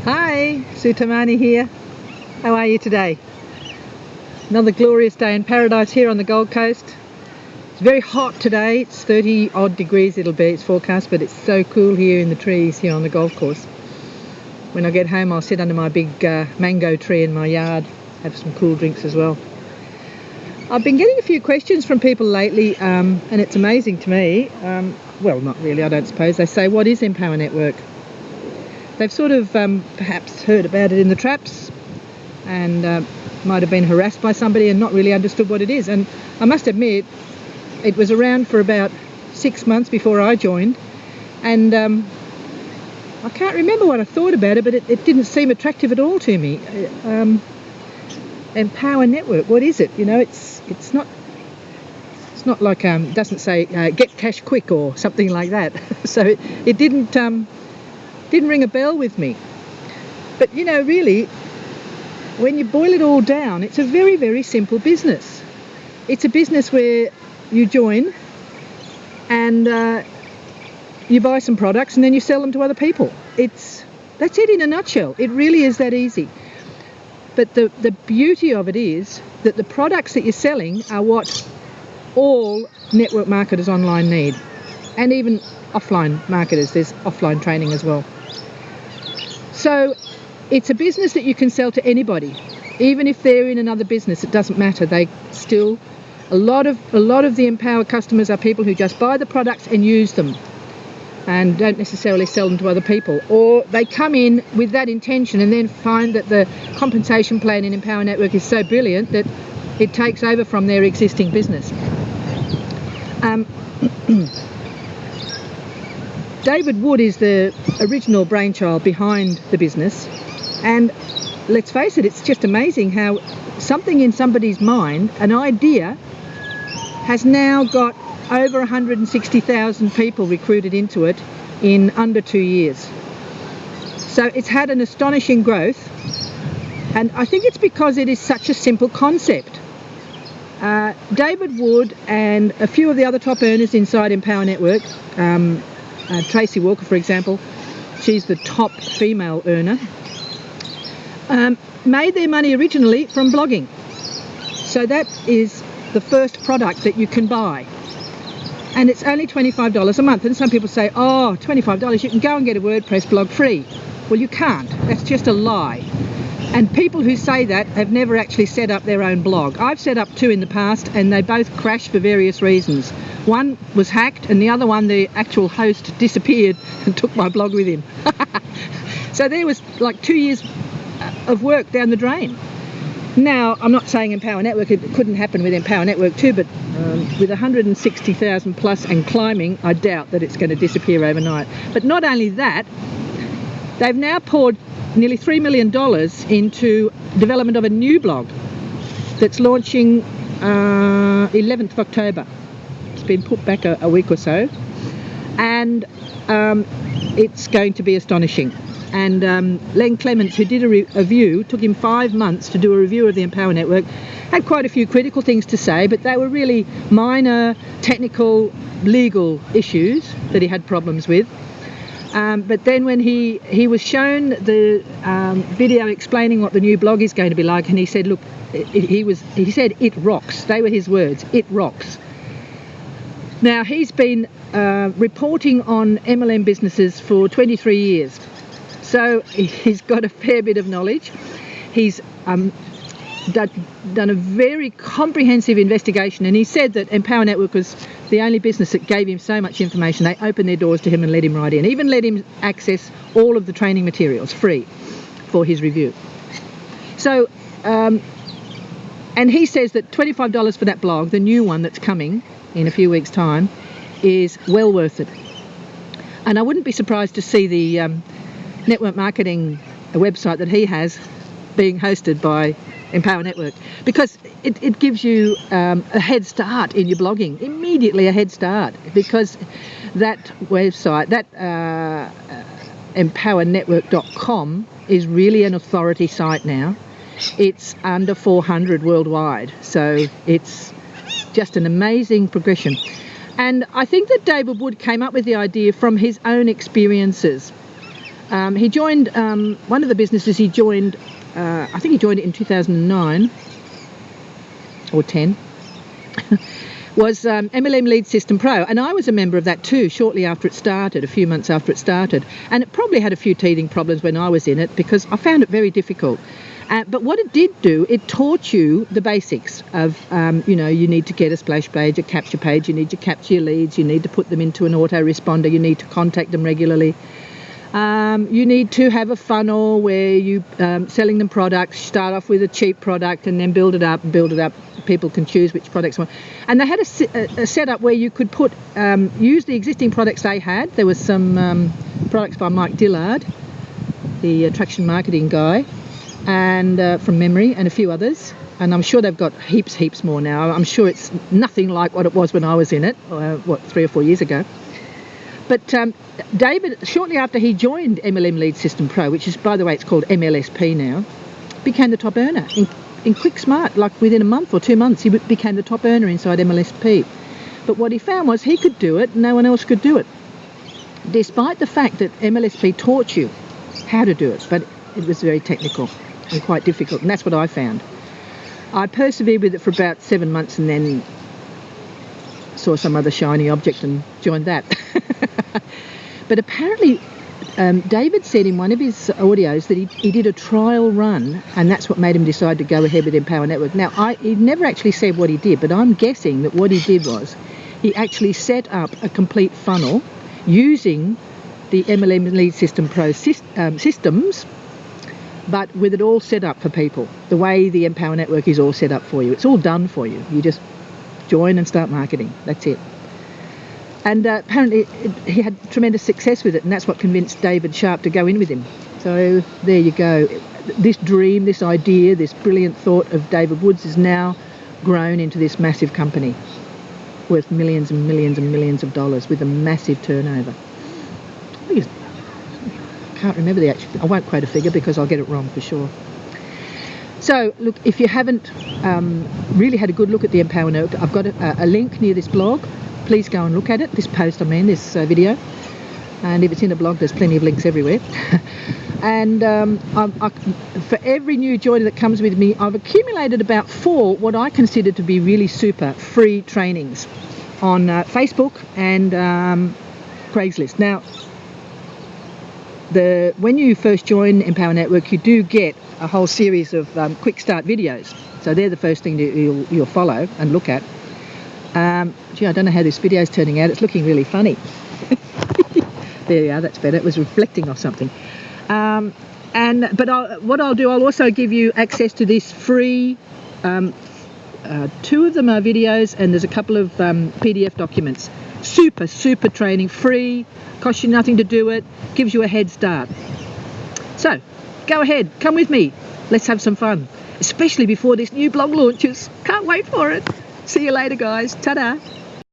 Hi, Sutamani here. How are you today? Another glorious day in paradise here on the Gold Coast. It's very hot today. It's 30 odd degrees it'll be, it's forecast, but it's so cool here in the trees here on the golf course. When I get home I'll sit under my big mango tree in my yard, have some cool drinks as well. I've been getting a few questions from people lately and it's amazing to me. Well, not really, I don't suppose. They say, what is Empower Network? They've sort of perhaps heard about it in the traps and might have been harassed by somebody and not really understood what it is. And I must admit, it was around for about 6 months before I joined, and I can't remember what I thought about it, but it didn't seem attractive at all to me. Empower Network, what is it? You know, it's not like doesn't say get cash quick or something like that. So it didn't ring a bell with me. But you know, really, when you boil it all down, it's a very, very simple business. It's a business where you join and you buy some products and then you sell them to other people. That's it in a nutshell. It really is that easy. But the beauty of it is that the products that you're selling are what all network marketers online need, and even offline marketers. There's offline training as well. So it's a business that you can sell to anybody, even if they're in another business. It doesn't matter. They still, a lot of the Empower customers are people who just buy the products and use them and don't necessarily sell them to other people, or they come in with that intention and then find that the compensation plan in Empower Network is so brilliant that it takes over from their existing business. David Wood is the original brainchild behind the business, and let's face it, it's just amazing how something in somebody's mind, an idea, has now got over 160,000 people recruited into it in under 2 years. So it's had an astonishing growth, and I think it's because it is such a simple concept. David Wood and a few of the other top earners inside Empower Network, Tracy Walker, for example, she's the top female earner, made their money originally from blogging. So that is the first product that you can buy. And it's only $25 a month. And some people say, oh, $25, you can go and get a WordPress blog free. Well, you can't. That's just a lie. And people who say that have never actually set up their own blog. I've set up 2 in the past and they both crashed for various reasons. One was hacked and the other one, the actual host disappeared and took my blog with him. So there was like 2 years of work down the drain. Now, I'm not saying Empower Network, it couldn't happen with Empower Network too, but with 160,000 plus and climbing, I doubt that it's going to disappear overnight. But not only that, they've now poured nearly $3 million into development of a new blog that's launching 11th of October. It's been put back a week or so, and it's going to be astonishing. And Len Clements, who did a review, took him 5 months to do a review of the Empower Network, had quite a few critical things to say, but they were really minor technical legal issues that he had problems with. But then when he was shown the video explaining what the new blog is going to be like, and he said, look, he said it rocks. They were his words, it rocks. Now, he's been reporting on MLM businesses for 23 years. So he's got a fair bit of knowledge. He's done a very comprehensive investigation, and he said that Empower Network was the only business that gave him so much information. They opened their doors to him and let him right in, even let him access all of the training materials free for his review. So, and he says that $25 for that blog, the new one that's coming in a few weeks' time, is well worth it. And I wouldn't be surprised to see the network marketing website that he has being hosted by Empower Network, because it gives you a head start in your blogging, immediately a head start, because that website, that empowernetwork.com, is really an authority site now. It's under 400 worldwide, so it's just an amazing progression. And I think that David Wood came up with the idea from his own experiences. He joined one of the businesses he joined, I think he joined it in 2009 or 10, was MLM Lead System Pro. And I was a member of that too shortly after it started, a few months after it started. And it probably had a few teething problems when I was in it because I found it very difficult. But what it did do, it taught you the basics of, you know, you need to get a splash page, a capture page, you need to capture your leads, you need to put them into an autoresponder, you need to contact them regularly. You need to have a funnel where you selling them products, start off with a cheap product and then build it up. People can choose which products want. And they had a setup where you could put use the existing products they had. There was some products by Mike Dillard, the attraction marketing guy, and from memory, and a few others. And I'm sure they've got heaps more now. I'm sure it's nothing like what it was when I was in it, 3 or 4 years ago. But David, shortly after he joined MLM Lead System Pro, which is, by the way, it's called MLSP now, became the top earner in quick smart. Like within a month or 2 months, he became the top earner inside MLSP. But what he found was he could do it, no one else could do it. Despite the fact that MLSP taught you how to do it, but it was very technical and quite difficult, and that's what I found. I persevered with it for about 7 months and then saw some other shiny object and joined that. But apparently David said in one of his audios that he did a trial run, and that's what made him decide to go ahead with Empower Network. Now, he never actually said what he did, but I'm guessing that what he did was he actually set up a complete funnel using the MLM Lead System Pro systems, but with it all set up for people, the way the Empower Network is all set up for you. It's all done for you. You just join and start marketing. That's it. And apparently he had tremendous success with it, and that's what convinced David Sharp to go in with him. So there you go. This dream, this idea, this brilliant thought of David Woods is now grown into this massive company worth millions and millions and millions of dollars with a massive turnover. I can't remember the actual, I won't quote a figure because I'll get it wrong for sure. So look, if you haven't really had a good look at the Empower Network, I've got a link near this blog. Please go and look at it, this post, this video. And if it's in a blog, there's plenty of links everywhere. And for every new joiner that comes with me, I've accumulated about 4 what I consider to be really super free trainings on Facebook and Craigslist. Now, when you first join Empower Network, you do get a whole series of quick start videos. So they're the first thing you'll follow and look at. Gee, I don't know how this video is turning out. It's looking really funny. There we are, that's better. It was reflecting off something. What I'll do, I'll also give you access to this free, 2 of them are videos, and there's a couple of PDF documents. Super training, free, costs you nothing to do it, gives you a head start. So, go ahead, come with me. Let's have some fun, especially before this new blog launches. Can't wait for it. See you later, guys. Ta-da.